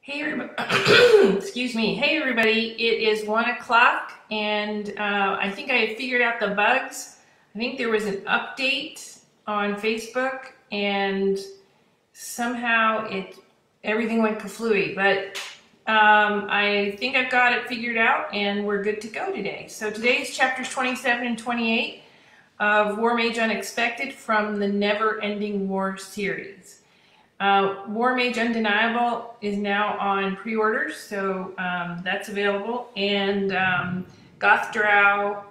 Hey everybody, excuse me. Hey everybody, it is 1 o'clock and I think I figured out the bugs. I think there was an update on Facebook and somehow everything went kaflooey, but I think I've got it figured out and we're good to go today. So today's chapters 27 and 28 of WarMage Unexpected from the Never Ending War series. WarMage Undeniable is now on pre-orders, so that's available, and Goth Drow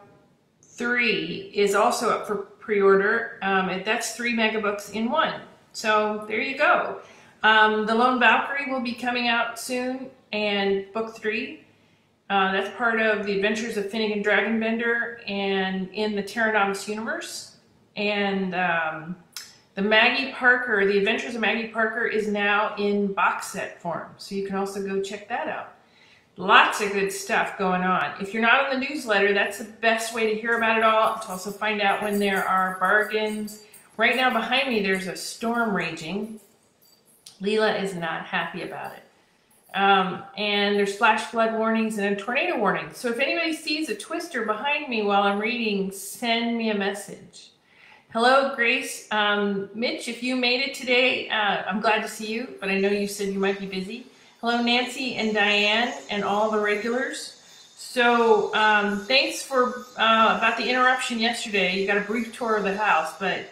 3 is also up for pre-order. That's 3 megabooks in one, so there you go. The Lone Valkyrie will be coming out soon, and book 3. That's part of the Adventures of Finnegan Dragonbender and in the Terranomus universe. And the Adventures of Maggie Parker is now in box set form, so you can also go check that out. Lots of good stuff going on. If you're not on the newsletter, that's the best way to hear about it all, to also find out when there are bargains. Right now behind me there's a storm raging. Leela is not happy about it. And there's flash flood warnings and a tornado warning. So if anybody sees a twister behind me while I'm reading, send me a message. Hello, Grace. Mitch, if you made it today, I'm glad to see you, but I know you said you might be busy. Hello, Nancy and Diane and all the regulars. So thanks for about the interruption yesterday. You got a brief tour of the house, but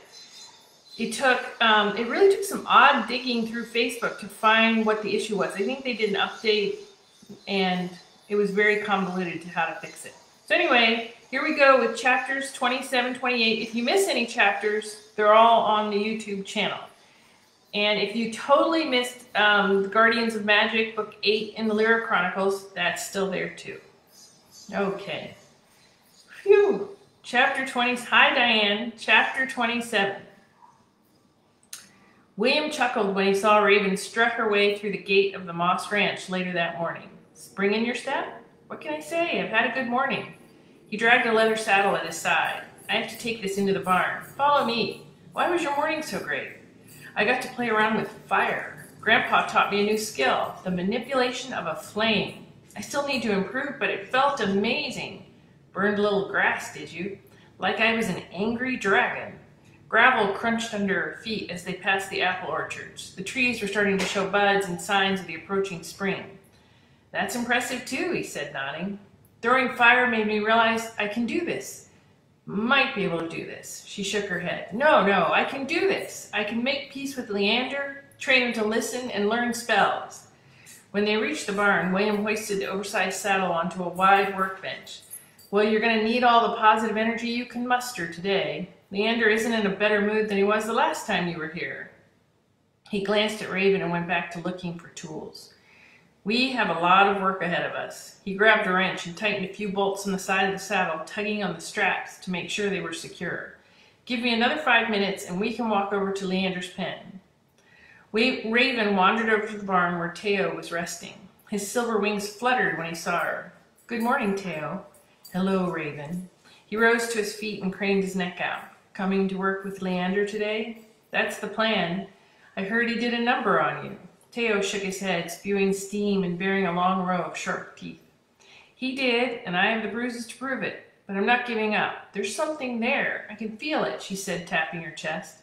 it really took some odd digging through Facebook to find what the issue was. I think they did an update and it was very convoluted to how to fix it. So anyway, here we go with chapters 27, 28. If you miss any chapters, they're all on the YouTube channel. And if you totally missed the Guardians of Magic, book 8 in the Lyra Chronicles, that's still there too. Okay. Phew. Chapter 20. Hi, Diane. Chapter 27. William chuckled when he saw Raven strut her way through the gate of the Moss Ranch later that morning. Spring in your step? What can I say? I've had a good morning. He dragged a leather saddle at his side. I have to take this into the barn. Follow me. Why was your morning so great? I got to play around with fire. Grandpa taught me a new skill, the manipulation of a flame. I still need to improve, but it felt amazing. Burned a little grass, did you? Like I was an angry dragon. Gravel crunched under her feet as they passed the apple orchards. The trees were starting to show buds and signs of the approaching spring. That's impressive too, he said, nodding. Throwing fire made me realize I can do this. Might be able to do this. She shook her head. No, I can do this. I can make peace with Leander, train him to listen, and learn spells. When they reached the barn, William hoisted the oversized saddle onto a wide workbench. Well, you're going to need all the positive energy you can muster today. Leander isn't in a better mood than he was the last time you were here. He glanced at Raven and went back to looking for tools. We have a lot of work ahead of us. He grabbed a wrench and tightened a few bolts on the side of the saddle, tugging on the straps to make sure they were secure. Give me another 5 minutes and we can walk over to Leander's pen. Raven wandered over to the barn where Teo was resting. His silver wings fluttered when he saw her. Good morning, Teo. Hello, Raven. He rose to his feet and craned his neck out. Coming to work with Leander today? That's the plan. I heard he did a number on you. Teo shook his head, spewing steam and bearing a long row of sharp teeth. He did, and I have the bruises to prove it, but I'm not giving up. There's something there. I can feel it, she said, tapping her chest.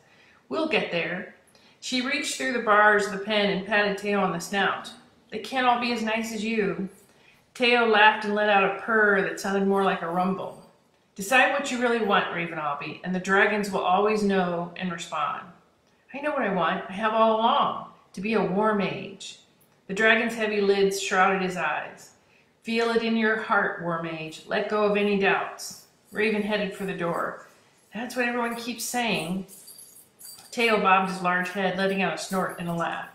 We'll get there. She reached through the bars of the pen and patted Teo on the snout. They can't all be as nice as you. Teo laughed and let out a purr that sounded more like a rumble. Decide what you really want, Ravenalby, and the dragons will always know and respond. I know what I want. I have all along. To be a war mage. The dragon's heavy lids shrouded his eyes. Feel it in your heart, war mage. Let go of any doubts. Raven headed for the door. That's what everyone keeps saying. Teo bobbed his large head, letting out a snort and a laugh.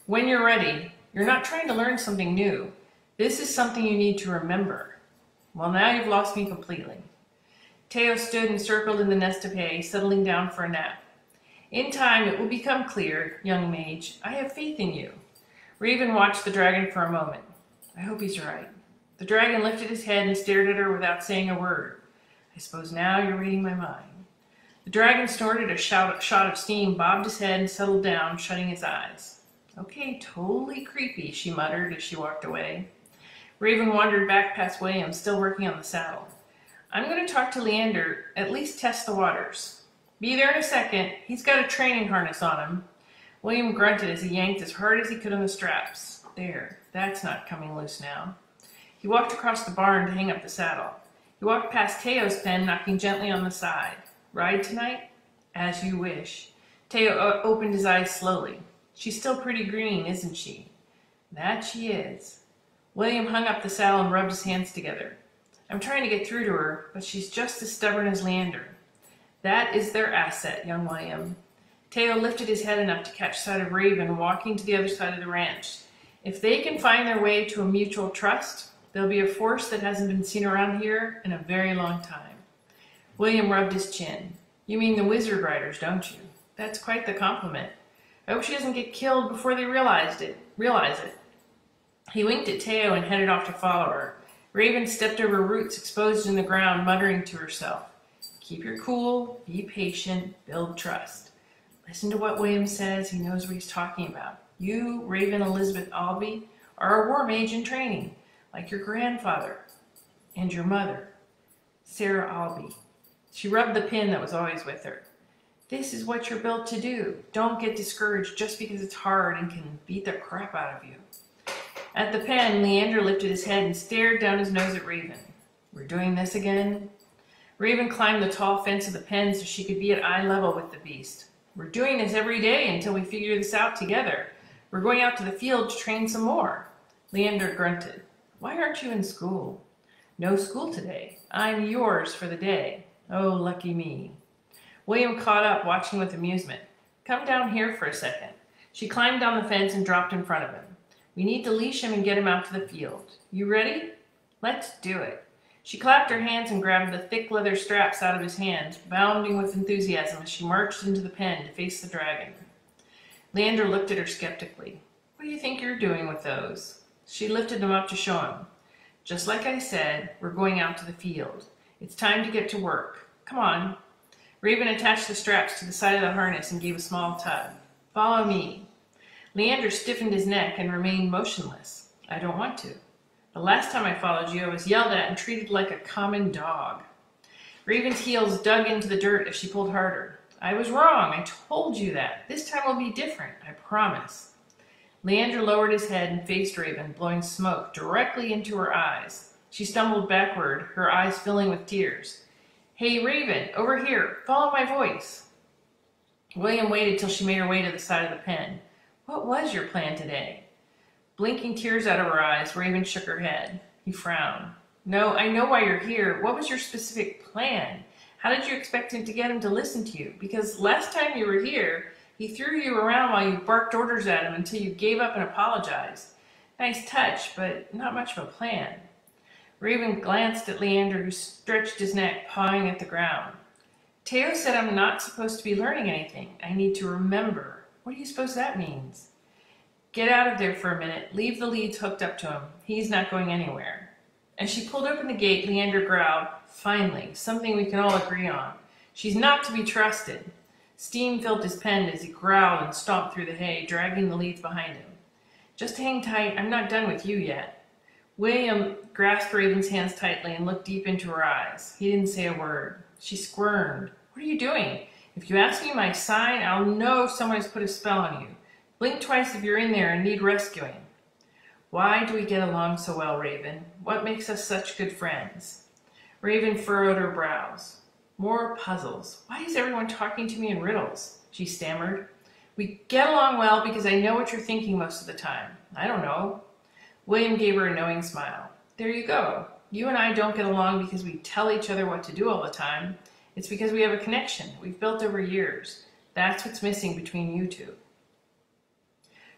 When you're ready, you're not trying to learn something new. This is something you need to remember. Well, now you've lost me completely. Teo stood and circled in the nest of hay, settling down for a nap. In time, it will become clear, young mage. I have faith in you. Raven watched the dragon for a moment. I hope he's right. The dragon lifted his head and stared at her without saying a word. I suppose now you're reading my mind. The dragon snorted a shot of steam, bobbed his head, and settled down, shutting his eyes. Okay, totally creepy, she muttered as she walked away. Raven wandered back past William, still working on the saddle. I'm going to talk to Leander, at least test the waters. Be there in a second. He's got a training harness on him. William grunted as he yanked as hard as he could on the straps. There, that's not coming loose now. He walked across the barn to hang up the saddle. He walked past Teo's pen, knocking gently on the side. Ride tonight? As you wish. Teo opened his eyes slowly. She's still pretty green, isn't she? That she is. William hung up the saddle and rubbed his hands together. I'm trying to get through to her, but she's just as stubborn as Leander. That is their asset, young William. Teo lifted his head enough to catch sight of Raven walking to the other side of the ranch. If they can find their way to a mutual trust, they'll be a force that hasn't been seen around here in a very long time. William rubbed his chin. You mean the Wizard Riders, don't you? That's quite the compliment. I hope she doesn't get killed before they realize it. He winked at Teo and headed off to follow her. Raven stepped over roots exposed in the ground, muttering to herself. Keep your cool, be patient, build trust. Listen to what William says. He knows what he's talking about. You, Raven Elizabeth Albee, are a WarMage in training, like your grandfather and your mother, Sarah Albee. She rubbed the pin that was always with her. This is what you're built to do. Don't get discouraged just because it's hard and can beat the crap out of you. At the pen, Leander lifted his head and stared down his nose at Raven. We're doing this again? Raven climbed the tall fence of the pen so she could be at eye level with the beast. We're doing this every day until we figure this out together. We're going out to the field to train some more. Leander grunted. Why aren't you in school? No school today. I'm yours for the day. Oh, lucky me. William caught up, watching with amusement. Come down here for a second. She climbed down the fence and dropped in front of him. We need to leash him and get him out to the field. You ready? Let's do it. She clapped her hands and grabbed the thick leather straps out of his hand, bounding with enthusiasm as she marched into the pen to face the dragon. Leander looked at her skeptically. What do you think you're doing with those? She lifted them up to show him. Just like I said, we're going out to the field. It's time to get to work. Come on. Raven attached the straps to the side of the harness and gave a small tug. Follow me. Leander stiffened his neck and remained motionless. I don't want to. The last time I followed you, I was yelled at and treated like a common dog. Raven's heels dug into the dirt as she pulled harder. I was wrong. I told you that. This time will be different. I promise. Leander lowered his head and faced Raven, blowing smoke directly into her eyes. She stumbled backward, her eyes filling with tears. Hey, Raven, over here. Follow my voice. William waited till she made her way to the side of the pen. What was your plan today? Blinking tears out of her eyes, Raven shook her head. He frowned. No, I know why you're here. What was your specific plan? How did you expect him to get him to listen to you? Because last time you were here, he threw you around while you barked orders at him until you gave up and apologized. Nice touch, but not much of a plan. Raven glanced at Leander, who stretched his neck, pawing at the ground. Teo said I'm not supposed to be learning anything. I need to remember. What do you suppose that means? Get out of there for a minute. Leave the leads hooked up to him. He's not going anywhere. As she pulled open the gate, Leander growled, Finally, something we can all agree on. She's not to be trusted. Steam filled his pen as he growled and stomped through the hay, dragging the leads behind him. Just hang tight. I'm not done with you yet. William grasped Raven's hands tightly and looked deep into her eyes. He didn't say a word. She squirmed. What are you doing? If you ask me my sign, I'll know someone has put a spell on you. Blink twice if you're in there and need rescuing. Why do we get along so well, Raven? What makes us such good friends? Raven furrowed her brows. More puzzles. Why is everyone talking to me in riddles? She stammered. We get along well because I know what you're thinking most of the time. I don't know. William gave her a knowing smile. There you go. You and I don't get along because we tell each other what to do all the time. It's because we have a connection we've built over years. That's what's missing between you two.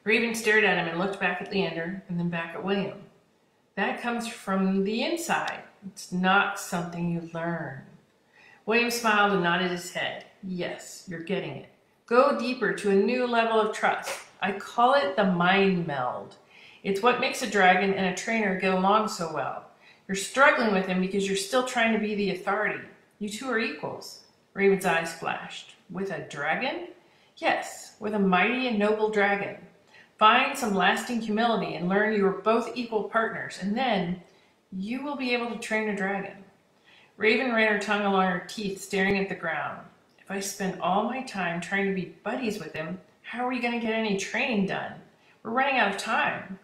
Raven stared at him and looked back at Leander and then back at William. That comes from the inside. It's not something you learn. William smiled and nodded his head. Yes, you're getting it. Go deeper to a new level of trust. I call it the mind meld. It's what makes a dragon and a trainer get along so well. You're struggling with him because you're still trying to be the authority. You two are equals. Raven's eyes flashed. With a dragon? Yes, with a mighty and noble dragon. Find some lasting humility and learn you are both equal partners, and then you will be able to train a dragon. Raven ran her tongue along her teeth, staring at the ground. If I spend all my time trying to be buddies with him, how are we going to get any training done? We're running out of time.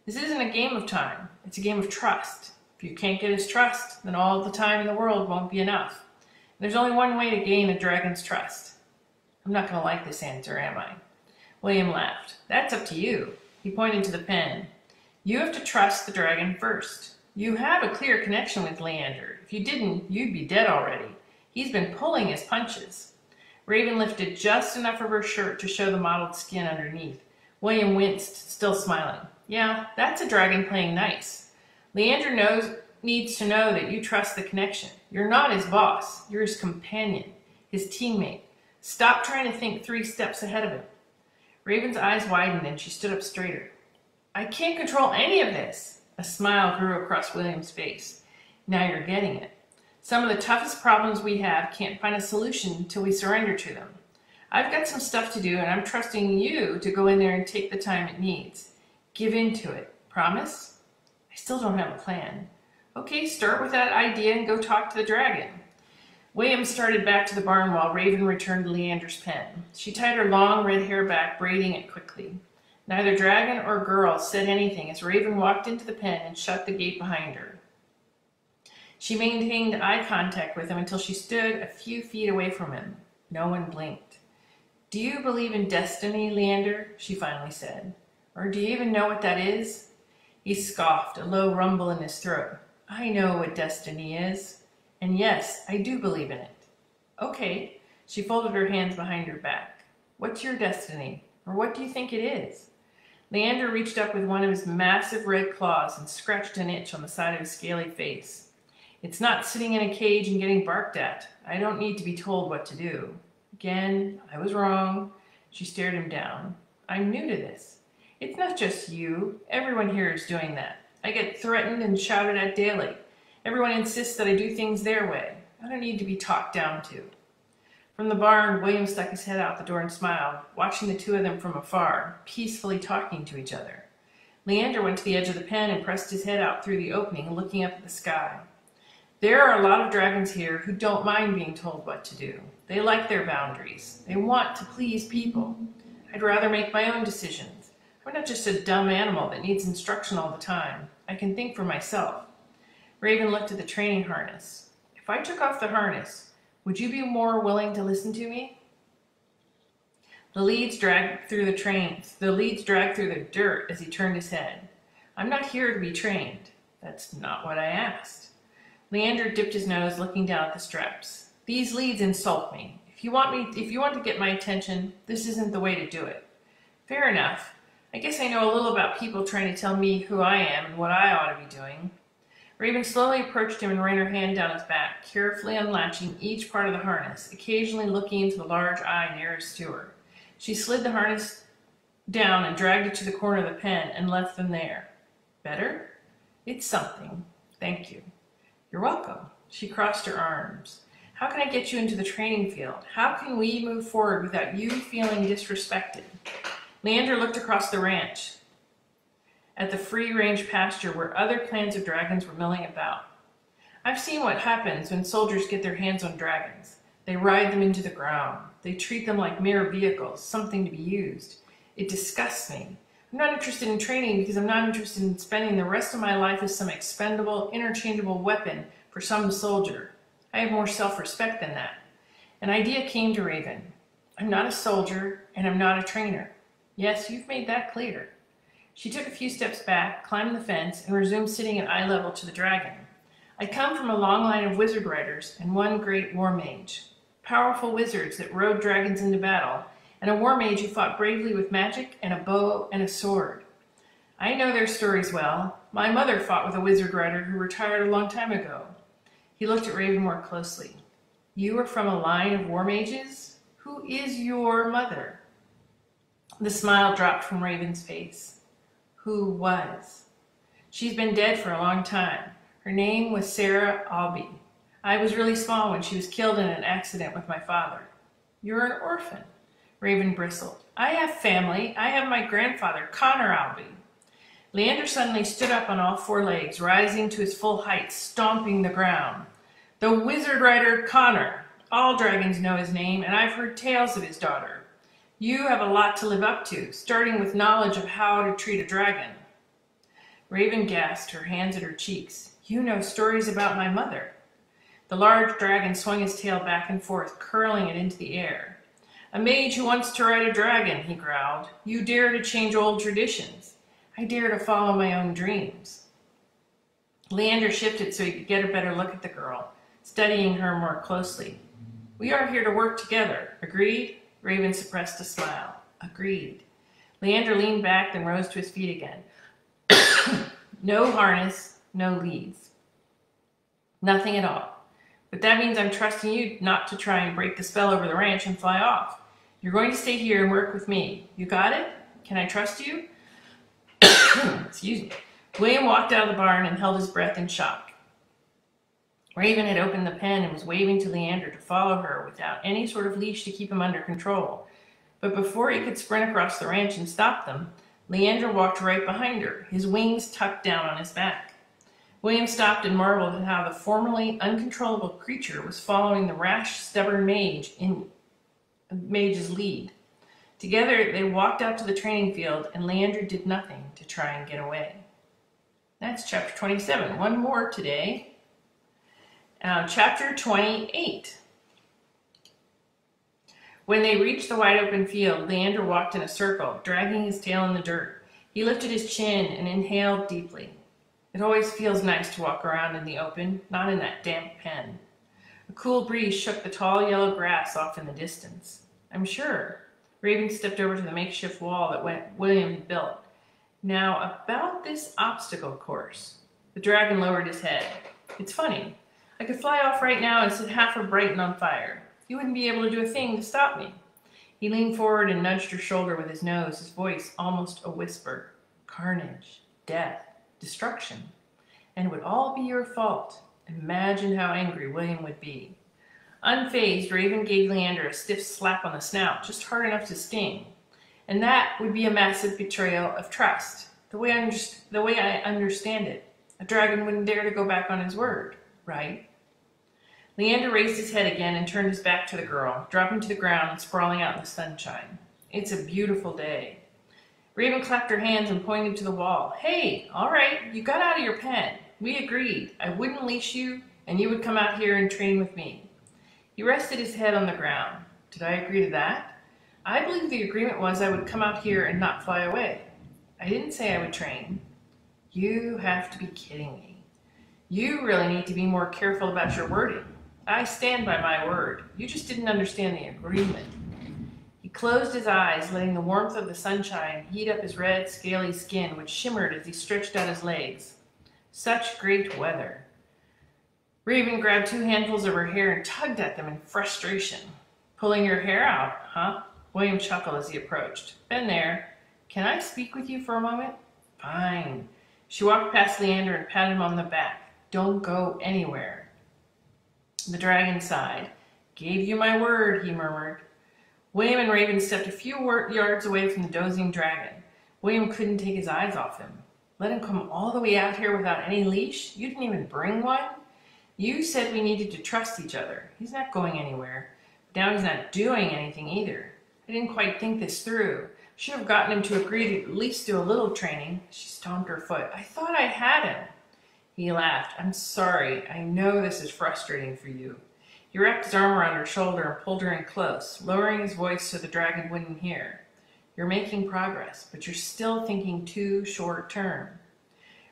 This isn't a game of time. It's a game of trust. If you can't get his trust, then all the time in the world won't be enough. There's only one way to gain a dragon's trust. I'm not going to like this answer, am I? William laughed. That's up to you. He pointed to the pen. You have to trust the dragon first. You have a clear connection with Leander. If you didn't, you'd be dead already. He's been pulling his punches. Raven lifted just enough of her shirt to show the mottled skin underneath. William winced, still smiling. Yeah, that's a dragon playing nice. Leander needs to know that you trust the connection. You're not his boss. You're his companion, his teammate. Stop trying to think 3 steps ahead of him. Raven's eyes widened and she stood up straighter. I can't control any of this. A smile grew across William's face. Now you're getting it. Some of the toughest problems we have can't find a solution until we surrender to them. I've got some stuff to do and I'm trusting you to go in there and take the time it needs. Give in to it. Promise? I still don't have a plan. Okay, start with that idea and go talk to the dragon. William started back to the barn while Raven returned to Leander's pen. She tied her long red hair back, braiding it quickly. Neither dragon or girl said anything as Raven walked into the pen and shut the gate behind her. She maintained eye contact with him until she stood a few feet away from him. No one blinked. Do you believe in destiny, Leander? She finally said. Or do you even know what that is? He scoffed, a low rumble in his throat. I know what destiny is. And yes, I do believe in it. Okay. She folded her hands behind her back. What's your destiny? Or what do you think it is? Leander reached up with one of his massive red claws and scratched an itch on the side of his scaly face. It's not sitting in a cage and getting barked at. I don't need to be told what to do. Again, I was wrong. She stared him down. I'm new to this. It's not just you. Everyone here is doing that. I get threatened and shouted at daily. Everyone insists that I do things their way. I don't need to be talked down to. From the barn, William stuck his head out the door and smiled, watching the two of them from afar, peacefully talking to each other. Leander went to the edge of the pen and pressed his head out through the opening, looking up at the sky. There are a lot of dragons here who don't mind being told what to do. They like their boundaries. They want to please people. I'd rather make my own decisions. I'm not just a dumb animal that needs instruction all the time. I can think for myself. Raven looked at the training harness. If I took off the harness, would you be more willing to listen to me? The leads dragged through the dirt as he turned his head. I'm not here to be trained. That's not what I asked. Leander dipped his nose, looking down at the straps. These leads insult me. If you want to get my attention, this isn't the way to do it. Fair enough. I guess I know a little about people trying to tell me who I am and what I ought to be doing. Raven slowly approached him and ran her hand down his back, carefully unlatching each part of the harness, occasionally looking into the large eye nearest to her. She slid the harness down and dragged it to the corner of the pen and left them there. Better? It's something. Thank you. You're welcome. She crossed her arms. How can I get you into the training field? How can we move forward without you feeling disrespected? Leander looked across the ranch at the free-range pasture where other clans of dragons were milling about. I've seen what happens when soldiers get their hands on dragons. They ride them into the ground. They treat them like mere vehicles, something to be used. It disgusts me. I'm not interested in training because I'm not interested in spending the rest of my life as some expendable, interchangeable weapon for some soldier. I have more self-respect than that. An idea came to Raven. I'm not a soldier, and I'm not a trainer. Yes, you've made that clear. She took a few steps back, climbed the fence, and resumed sitting at eye level to the dragon. I come from a long line of wizard riders and one great WarMage. Powerful wizards that rode dragons into battle, and a WarMage who fought bravely with magic and a bow and a sword. I know their stories well. My mother fought with a wizard rider who retired a long time ago. He looked at Raven more closely. You are from a line of WarMages? Who is your mother? The smile dropped from Raven's face. Who was? She's been dead for a long time. Her name was Sarah Albee. I was really small when she was killed in an accident with my father. You're an orphan. Raven bristled. I have family. I have my grandfather, Connor Albee. Leander suddenly stood up on all four legs, rising to his full height, stomping the ground. The wizard rider Connor. All dragons know his name, and I've heard tales of his daughter. You have a lot to live up to, starting with knowledge of how to treat a dragon. Raven gasped, her hands at her cheeks. You know stories about my mother. The large dragon swung his tail back and forth, curling it into the air. A mage who wants to ride a dragon, he growled. You dare to change old traditions. I dare to follow my own dreams. Leander shifted so he could get a better look at the girl, studying her more closely. We are here to work together. Agreed? Raven suppressed a smile. Agreed. Leander leaned back, then rose to his feet again. No harness, no leads. Nothing at all. But that means I'm trusting you not to try and break the spell over the ranch and fly off. You're going to stay here and work with me. You got it? Can I trust you? Excuse me. William walked out of the barn and held his breath in shock. Raven had opened the pen and was waving to Leander to follow her without any sort of leash to keep him under control. But before he could sprint across the ranch and stop them, Leander walked right behind her, his wings tucked down on his back. William stopped and marveled at how the formerly uncontrollable creature was following the rash, stubborn mage in Mage's lead. Together, they walked out to the training field, and Leander did nothing to try and get away. That's chapter 27. One more today. Chapter 28. When they reached the wide open field, Leander walked in a circle, dragging his tail in the dirt. He lifted his chin and inhaled deeply. It always feels nice to walk around in the open, not in that damp pen. A cool breeze shook the tall yellow grass off in the distance. I'm sure. Raven stepped over to the makeshift wall that William had built. Now, about this obstacle course. The dragon lowered his head. It's funny. I could fly off right now and set half of Brighton on fire. You wouldn't be able to do a thing to stop me. He leaned forward and nudged her shoulder with his nose, his voice almost a whisper. Carnage, death, destruction. And it would all be your fault. Imagine how angry William would be. Unfazed, Raven gave Leander a stiff slap on the snout, just hard enough to sting. And that would be a massive betrayal of trust. The way I understand it, a dragon wouldn't dare to go back on his word, right? Leander raised his head again and turned his back to the girl, dropping to the ground and sprawling out in the sunshine. It's a beautiful day. Raven clapped her hands and pointed to the wall. Hey, all right, you got out of your pen. We agreed. I wouldn't leash you, and you would come out here and train with me. He rested his head on the ground. Did I agree to that? I believe the agreement was I would come out here and not fly away. I didn't say I would train. You have to be kidding me. You really need to be more careful about your wording. I stand by my word. You just didn't understand the agreement. He closed his eyes, letting the warmth of the sunshine heat up his red, scaly skin, which shimmered as he stretched out his legs. Such great weather. Raven grabbed 2 handfuls of her hair and tugged at them in frustration. Pulling your hair out, huh? William chuckled as he approached. Been there. Can I speak with you for a moment? Fine. She walked past Leander and patted him on the back. Don't go anywhere. The dragon sighed. Gave you my word, he murmured. William and Raven stepped a few yards away from the dozing dragon. William couldn't take his eyes off him. Let him come all the way out here without any leash? You didn't even bring one? You said we needed to trust each other. He's not going anywhere. But now he's not doing anything either. I didn't quite think this through. Should have gotten him to agree to at least do a little training. She stomped her foot. I thought I had him. He laughed. I'm sorry. I know this is frustrating for you. He wrapped his arm around her shoulder and pulled her in close, lowering his voice so the dragon wouldn't hear. You're making progress, but you're still thinking too short term.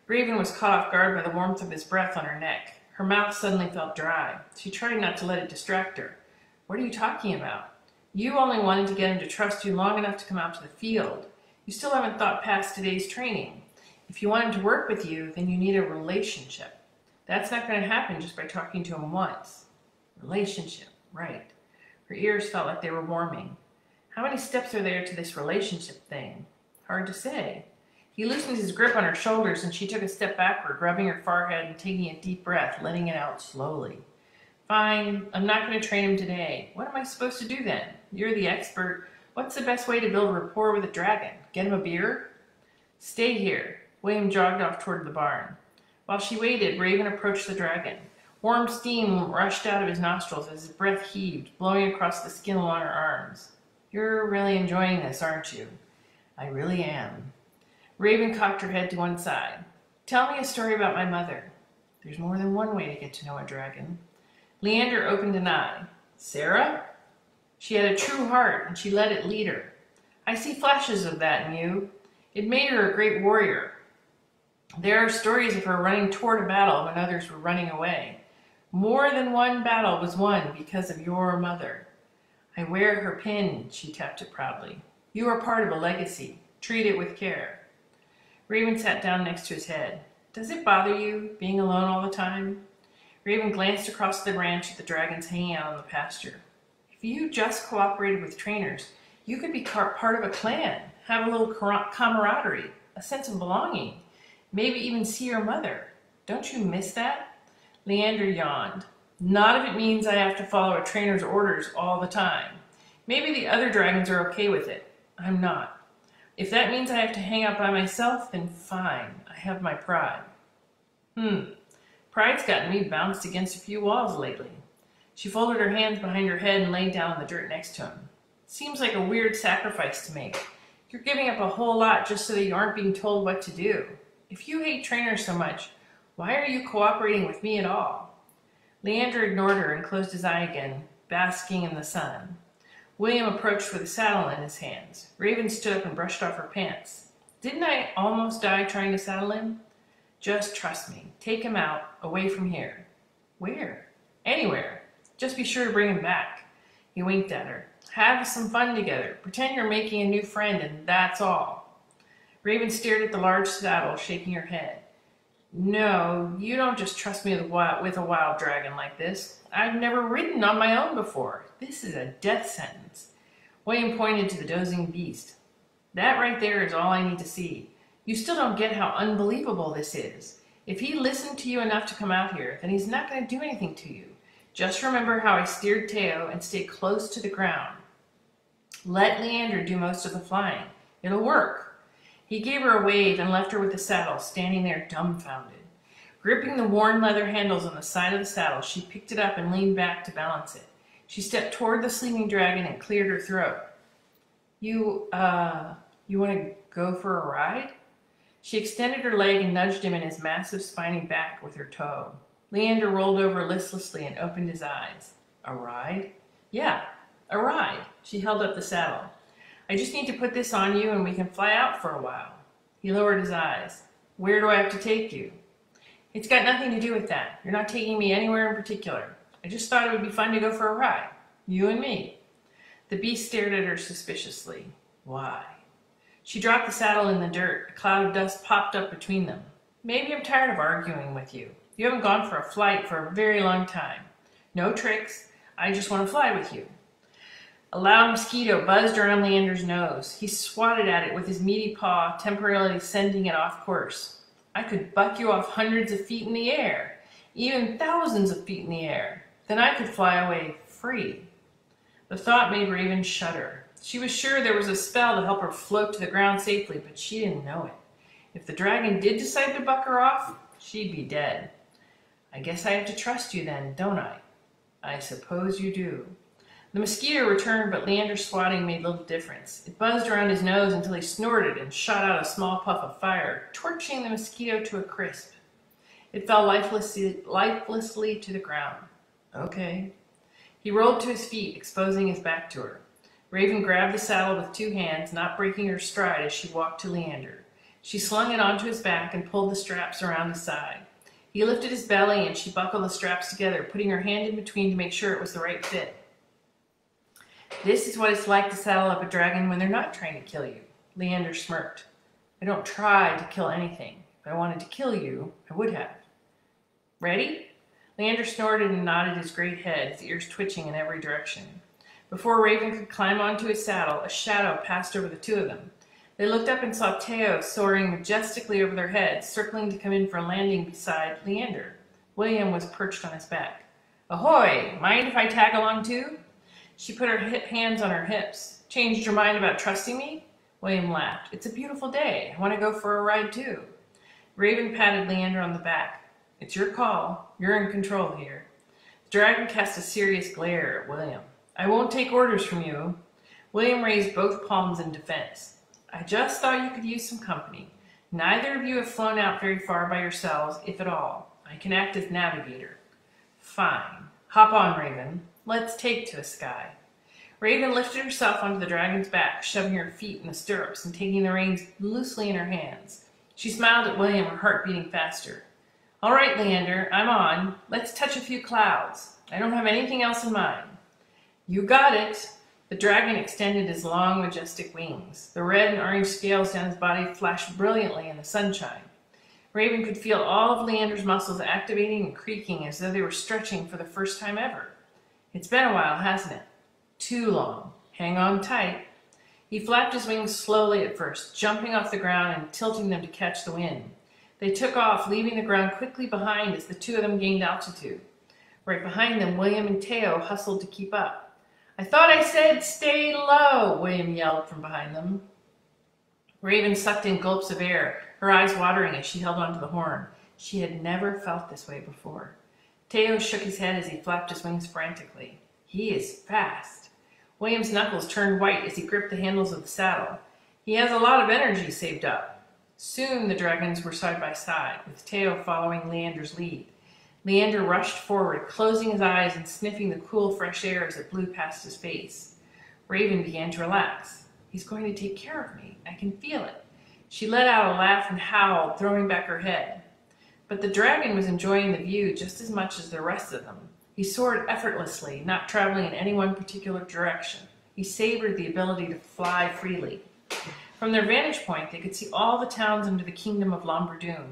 Raven was caught off guard by the warmth of his breath on her neck. Her mouth suddenly felt dry. She tried not to let it distract her. What are you talking about? You only wanted to get him to trust you long enough to come out to the field. You still haven't thought past today's training. If you want him to work with you, then you need a relationship. That's not going to happen just by talking to him once. Relationship, right. Her ears felt like they were warming. How many steps are there to this relationship thing? Hard to say. He loosened his grip on her shoulders and she took a step backward, rubbing her forehead and taking a deep breath, letting it out slowly. Fine, I'm not going to train him today. What am I supposed to do then? You're the expert. What's the best way to build rapport with a dragon? Get him a beer? Stay here. William jogged off toward the barn. While she waited, Raven approached the dragon. Warm steam rushed out of his nostrils as his breath heaved, blowing across the skin along her arms. You're really enjoying this, aren't you? I really am. Raven cocked her head to one side. Tell me a story about my mother. There's more than one way to get to know a dragon. Leander opened an eye. Sarah? She had a true heart, and she let it lead her. I see flashes of that in you. It made her a great warrior. There are stories of her running toward a battle when others were running away. More than one battle was won because of your mother. I wear her pin, she tapped it proudly. You are part of a legacy. Treat it with care. Raven sat down next to his head. Does it bother you, being alone all the time? Raven glanced across the ranch at the dragons hanging out on the pasture. If you just cooperated with trainers, you could be part of a clan, have a little camaraderie, a sense of belonging, maybe even see your mother. Don't you miss that? Leander yawned. Not if it means I have to follow a trainer's orders all the time. Maybe the other dragons are okay with it. I'm not. If that means I have to hang out by myself, then fine. I have my pride. Pride's gotten me bounced against a few walls lately. She folded her hands behind her head and laid down in the dirt next to him. Seems like a weird sacrifice to make. You're giving up a whole lot just so that you aren't being told what to do. If you hate trainers so much, why are you cooperating with me at all? Leander ignored her and closed his eye again, basking in the sun. William approached with a saddle in his hands. Raven stood up and brushed off her pants. Didn't I almost die trying to saddle him? Just trust me. Take him out, away from here. Where? Anywhere. Just be sure to bring him back. He winked at her. Have some fun together. Pretend you're making a new friend, and that's all. Raven stared at the large saddle, shaking her head. No, you don't just trust me with a wild dragon like this. I've never ridden on my own before. This is a death sentence. William pointed to the dozing beast. That right there is all I need to see. You still don't get how unbelievable this is. If he listened to you enough to come out here, then he's not going to do anything to you. Just remember how I steered Teo and stay close to the ground. Let Leander do most of the flying. It'll work. He gave her a wave and left her with the saddle, standing there dumbfounded. Gripping the worn leather handles on the side of the saddle, she picked it up and leaned back to balance it. She stepped toward the sleeping dragon and cleared her throat. You want to go for a ride? She extended her leg and nudged him in his massive spiny back with her toe. Leander rolled over listlessly and opened his eyes. A ride? Yeah, a ride. She held up the saddle. I just need to put this on you and we can fly out for a while. He lowered his eyes. Where do I have to take you? It's got nothing to do with that. You're not taking me anywhere in particular. I just thought it would be fun to go for a ride. You and me. The beast stared at her suspiciously. Why? She dropped the saddle in the dirt. A cloud of dust popped up between them. Maybe I'm tired of arguing with you. You haven't gone for a flight for a very long time. No tricks. I just want to fly with you. A loud mosquito buzzed around Leander's nose. He swatted at it with his meaty paw, temporarily sending it off course. I could buck you off hundreds of feet in the air, even thousands of feet in the air. Then I could fly away free. The thought made Raven shudder. She was sure there was a spell to help her float to the ground safely, but she didn't know it. If the dragon did decide to buck her off, she'd be dead. I guess I have to trust you then, don't I? I suppose you do. The mosquito returned, but Leander's swatting made little difference. It buzzed around his nose until he snorted and shot out a small puff of fire, torching the mosquito to a crisp. It fell lifelessly to the ground. Okay. He rolled to his feet, exposing his back to her. Raven grabbed the saddle with two hands, not breaking her stride as she walked to Leander. She slung it onto his back and pulled the straps around his side. He lifted his belly and she buckled the straps together, putting her hand in between to make sure it was the right fit. This is what it's like to saddle up a dragon when they're not trying to kill you. Leander smirked. I don't try to kill anything. If I wanted to kill you, I would have. Ready? Leander snorted and nodded his great head, his ears twitching in every direction. Before Raven could climb onto his saddle, a shadow passed over the two of them. They looked up and saw Teo soaring majestically over their heads, circling to come in for a landing beside Leander. William was perched on his back. Ahoy! Mind if I tag along too? She put her hands on her hips. Changed your mind about trusting me? William laughed. It's a beautiful day. I want to go for a ride too. Raven patted Leander on the back. It's your call. You're in control here. The dragon cast a serious glare at William. I won't take orders from you. William raised both palms in defense. I just thought you could use some company. Neither of you have flown out very far by yourselves, if at all. I can act as navigator. Fine. Hop on, Raven. Let's take to the sky. Raven lifted herself onto the dragon's back, shoving her feet in the stirrups and taking the reins loosely in her hands. She smiled at William, her heart beating faster. All right, Leander, I'm on. Let's touch a few clouds. I don't have anything else in mind. You got it. The dragon extended his long, majestic wings. The red and orange scales down his body flashed brilliantly in the sunshine. Raven could feel all of Leander's muscles activating and creaking as though they were stretching for the first time ever. It's been a while, hasn't it? Too long. Hang on tight. He flapped his wings slowly at first, jumping off the ground and tilting them to catch the wind. They took off, leaving the ground quickly behind as the two of them gained altitude. Right behind them, William and Teo hustled to keep up. I thought I said stay low, William yelled from behind them. Raven sucked in gulps of air, her eyes watering as she held onto the horn. She had never felt this way before. Teo shook his head as he flapped his wings frantically. He is fast. William's knuckles turned white as he gripped the handles of the saddle. He has a lot of energy saved up. Soon the dragons were side by side, with Teo following Leander's lead. Leander rushed forward, closing his eyes and sniffing the cool, fresh air as it blew past his face. Raven began to relax. He's going to take care of me. I can feel it. She let out a laugh and howled, throwing back her head. But the dragon was enjoying the view just as much as the rest of them. He soared effortlessly, not traveling in any one particular direction. He savored the ability to fly freely. From their vantage point, they could see all the towns under the kingdom of Lombardoon.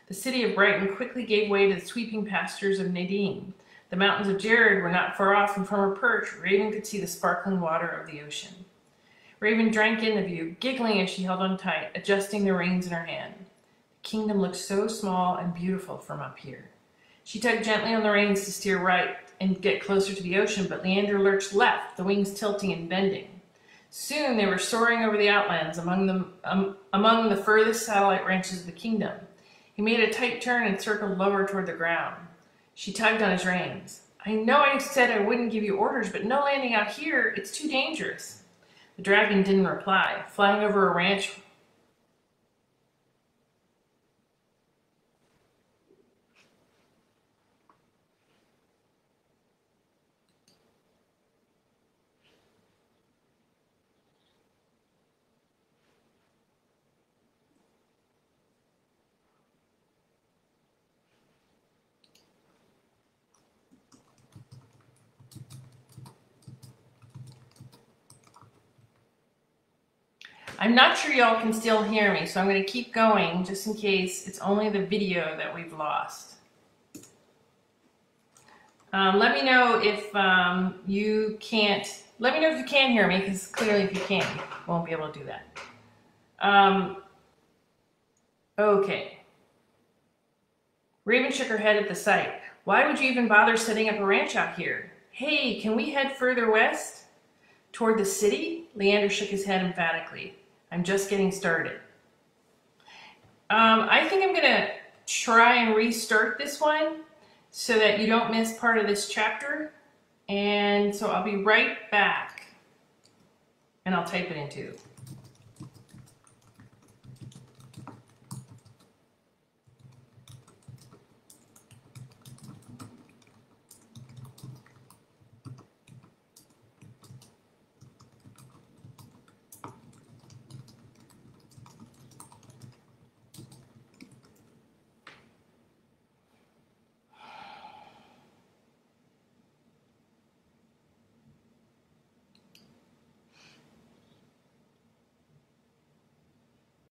The city of Brighton quickly gave way to the sweeping pastures of Nadine. The mountains of Jared were not far off, and from her perch, Raven could see the sparkling water of the ocean. Raven drank in the view, giggling as she held on tight, adjusting the reins in her hand. The kingdom looked so small and beautiful from up here. She tugged gently on the reins to steer right and get closer to the ocean, but Leander lurched left, the wings tilting and bending. Soon they were soaring over the outlands among the furthest satellite ranches of the kingdom. He made a tight turn and circled lower toward the ground. She tugged on his reins. I know I said I wouldn't give you orders, but no landing out here. It's too dangerous. The dragon didn't reply, flying over a ranch. I'm not sure y'all can still hear me, so I'm going to keep going just in case it's only the video that we've lost. Let me know if you can't. Let me know if you can hear me, because clearly if you can't, you won't be able to do that. Okay. Raven shook her head at the sight. Why would you even bother setting up a ranch out here? Hey, can we head further west? Toward the city? Leander shook his head emphatically. I'm just getting started. I think I'm going to try and restart this one so that you don't miss part of this chapter. And so I'll be right back. And I'll type it in too.